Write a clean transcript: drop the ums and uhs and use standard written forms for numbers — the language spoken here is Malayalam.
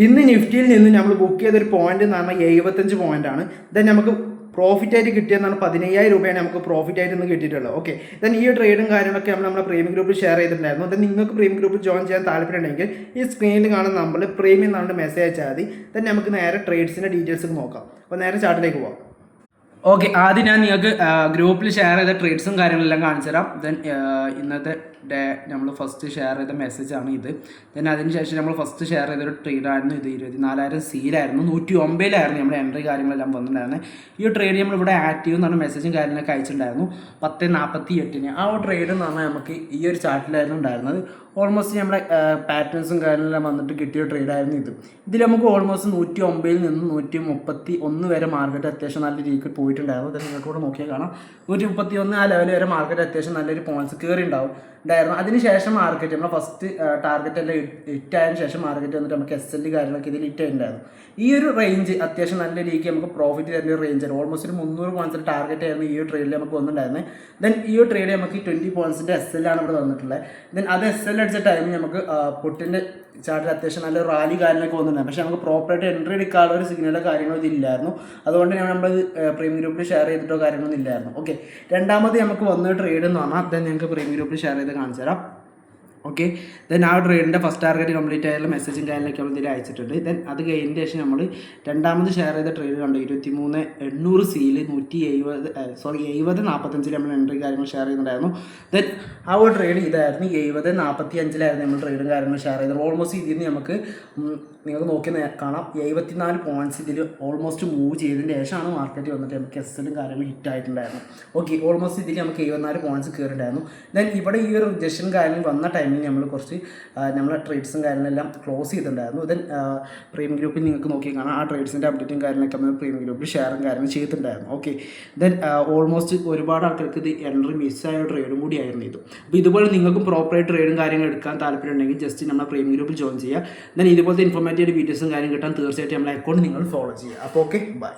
ഇന്ന് നിഫ്റ്റിയിൽ നിന്ന് നമ്മൾ ബുക്ക് ചെയ്തൊരു പോയിന്റ് എന്ന് പറഞ്ഞാൽ 75 പോയിന്റാണ്. ദെൻ നമുക്ക് പ്രോഫിറ്റ് ആയിട്ട് കിട്ടിയെന്നാണ് 15,000 രൂപയാണ് നമുക്ക് പ്രോഫിറ്റ് ആയിട്ട് ഇന്ന് കിട്ടിയിട്ടുള്ളത്. ഓക്കെ, ദെൻ ഈ ട്രേഡും കാര്യങ്ങളൊക്കെ നമ്മൾ നമ്മുടെ പ്രീമിയം ഗ്രൂപ്പിൽ ഷെയർ ചെയ്തിട്ടുണ്ടായിരുന്നു. ദെൻ നിങ്ങൾക്ക് പ്രീമിയം ഗ്രൂപ്പിൽ ജോയിൻ ചെയ്യാൻ താല്പര്യമുണ്ടെങ്കിൽ ഈ സ്ക്രീനിൽ കാണുന്ന നമ്പറിൽ പ്രീമിയം എന്നാണ് മെസ്സേജ് അയച്ചാൽ മതി. ദെൻ നമുക്ക് നേരെ ട്രേഡ്സിൻ്റെ ഡീറ്റെയിൽസ് നോക്കാം. അപ്പോൾ നേരെ ചാർട്ടിലേക്ക് പോകാം. ഓക്കെ, ആദ്യം ഞാൻ നിങ്ങൾക്ക് ഗ്രൂപ്പിൽ ഷെയർ ചെയ്ത ട്രേഡ്സും കാര്യങ്ങളെല്ലാം കാണിച്ചു തരാം. ദെൻ ഇന്നത്തെ ഡേ നമ്മൾ ഫസ്റ്റ് ഷെയർ ചെയ്ത മെസ്സേജാണ് ഇത്. ദെൻ അതിനുശേഷം നമ്മൾ ഫസ്റ്റ് ഷെയർ ചെയ്തൊരു ട്രേഡായിരുന്നു ഇത്. 24,000 സീലായിരുന്നു, 109 നമ്മൾ എൻട്രി കാര്യങ്ങളെല്ലാം വന്നിട്ടുണ്ടായിരുന്നത്. ഈ ട്രേഡ് നമ്മളിവിടെ ആക്റ്റീവ് എന്നാണ് മെസ്സേജും കാര്യങ്ങളൊക്കെ അയച്ചിട്ടുണ്ടായിരുന്നു 10:48. ആ ഒരു ട്രേഡ് എന്ന് പറഞ്ഞാൽ നമുക്ക് ഈ ഒരു ചാർട്ടിലായിരുന്നു ഉണ്ടായിരുന്നത്. ഓൾമോസ്റ്റ് നമ്മുടെ പാറ്റേൺസും കാര്യങ്ങളെല്ലാം വന്നിട്ട് കിട്ടിയ ട്രേഡായിരുന്നു ഇത്. ഇതിൽ നമുക്ക് ഓൾമോസ്റ്റ് 109 നിന്ന് 131 വരെ മാർക്കറ്റ് അത്യാവശ്യം നല്ല രീതിക്ക് പോയിട്ടുണ്ടായിരുന്നു. അത് നിങ്ങൾക്ക് കൂടെ നോക്കിയാൽ കാണാം. 131 ആ ലെവൽ വരെ മാർക്കറ്റ് അത്യാവശ്യം നല്ലൊരു പോയിന്റ്സ് കയറി ഉണ്ടായിരുന്നു. അതിനുശേഷം മാർക്കറ്റ് നമ്മൾ ഫസ്റ്റ് ടാർഗറ്റ് എല്ലാം ഹിറ്റായതിനു ശേഷം മാർക്കറ്റ് വന്നിട്ട് നമുക്ക് SL കാര്യങ്ങളൊക്കെ ഇതിൽ ഹിറ്റ് ഉണ്ടായിരുന്നു. ഈ ഒരു റേഞ്ച് അത്യാവശ്യം നല്ല രീതിക്ക് നമുക്ക് പ്രോഫിറ്റ് തരുന്ന ഒരു റേഞ്ചാണ്. ഓൾമോസ്റ്റ് ഒരു 300 പോയിന്റ്സിൻ്റെ ടാർഗറ്റ് ആയിരുന്നു ഈ ഒരു ട്രേഡിൽ നമുക്ക് വന്നിട്ടുണ്ടായിരുന്നത്. ദെൻ ഈ ഒരു ട്രേഡ് നമുക്ക് 20 പോയിന്റ്സിൻ്റെ SL ആണ് ഇവിടെ വന്നിട്ടുള്ളത്. ദെൻ അത് SL അടിച്ച ടൈമിൽ നമുക്ക് പുട്ടിൻ്റെ ചാർട്ടിൽ അത്യാവശ്യം നല്ല റാലി കാര്യങ്ങളൊക്കെ വന്നിട്ടുണ്ടായിരുന്നു. പക്ഷേ നമുക്ക് പ്രോപ്പറായിട്ട് എൻട്രി എടുക്കാനുള്ള ഒരു സിഗ്നലോ കാര്യങ്ങളോ ഇതില്ലായിരുന്നു. അതുകൊണ്ട് നമ്മൾ പ്രീമിയം ഗ്രൂപ്പിൽ ഷെയർ ചെയ്തിട്ടോ കാര്യങ്ങളൊന്നും ഇല്ലായിരുന്നു. ഓക്കെ, രണ്ടാമത് നമുക്ക് വന്ന ട്രേഡ് എന്ന് പറഞ്ഞാൽ ദെൻ ഞങ്ങൾക്ക് പ്രീമിയം ഗ്രൂപ്പിൽ ഷെയർ ചെയ്ത് കാണിച്ചു തരാം. ഓക്കെ, ദെൻ ആ ട്രേഡിൻ്റെ ഫസ്റ്റ് ടാർഗറ്റ് കംപ്ലീറ്റ് ആയുള്ള മെസ്സേജും കാര്യങ്ങളൊക്കെ നമ്മൾ ഇതിൽ അയച്ചിട്ടുണ്ട്. ദെൻ അത് കഴിഞ്ഞ ശേഷം നമ്മൾ രണ്ടാമത് ഷെയർ ചെയ്ത ട്രേഡ് കണ്ടു 23,800 സീൽ 70:45 നമ്മൾ എൻട്രി കാര്യങ്ങൾ ഷെയർ ചെയ്യുന്നുണ്ടായിരുന്നു. ദെൻ ആ ഒരു ട്രേഡ് ഇതായിരുന്നു 70:45 നമ്മൾ ട്രേഡും കാര്യങ്ങൾ ഷെയർ ചെയ്തത്. ഓൾമോസ്റ്റ് ഇതിൽ നിന്ന് നമുക്ക് നിങ്ങൾക്ക് നോക്കി കാണാം 74 പോയിന്റ്സ് ഇതിൽ ഓൾമോസ്റ്റ് മൂവ് ചെയ്തതിന് ശേഷമാണ് മാർക്കറ്റ് വന്നിട്ട് നമുക്ക് SLും കാര്യങ്ങളും ഹിറ്റ് ആയിട്ടുണ്ടായിരുന്നു. ഓക്കെ, ഓൾമോസ്റ്റ് ഇതിൽ നമുക്ക് 74 പോയിന്റ്സ് കയറിയിട്ടുണ്ടായിരുന്നു. ദെൻ ഇവിടെ ഈ ഒരു റിജക്ഷൻ കാര്യങ്ങൾ വന്ന ടൈമിൽ നമ്മൾ കുറച്ച് നമ്മളെ ട്രേഡ്സും കാര്യങ്ങളെല്ലാം ക്ലോസ് ചെയ്തിട്ടുണ്ടായിരുന്നു. ദെൻ പ്രീമിയം ഗ്രൂപ്പിൽ നിങ്ങൾക്ക് നോക്കി കാണാം ആ ട്രേഡ്സിൻ്റെ അപ്ഡേറ്റും കാര്യങ്ങളൊക്കെ നമ്മൾ പ്രീമിയം ഗ്രൂപ്പിൽ ഷെയറും കാര്യങ്ങളും ചെയ്തിട്ടുണ്ടായിരുന്നു. ഓക്കെ, ദെൻ ഓൾമോസ്റ്റ് ഒരുപാട് ആൾക്കാർക്ക് ഇത് എൻട്രി മിസ്സായ ട്രേഡും കൂടി ആയിരുന്നു ഇത്. അപ്പോൾ ഇതുപോലെ നിങ്ങൾക്കും പ്രോപ്പറായിട്ട് ട്രേഡും കാര്യങ്ങൾ എടുക്കാൻ താല്പര്യം ഉണ്ടെങ്കിൽ ജസ്റ്റ് നമ്മുടെ പ്രീമിയം ഗ്രൂപ്പിൽ ജോയിൻ ചെയ്യുക. ദെൻ ഇതുപോലത്തെ ഇൻഫോർമേറ്റീവ് വീഡിയോസും കാര്യം കിട്ടാൻ തീർച്ചയായിട്ടും നമ്മളെ അക്കൗണ്ട് നിങ്ങൾ ഫോളോ ചെയ്യുക. അപ്പോൾ ഓക്കെ, ബൈ.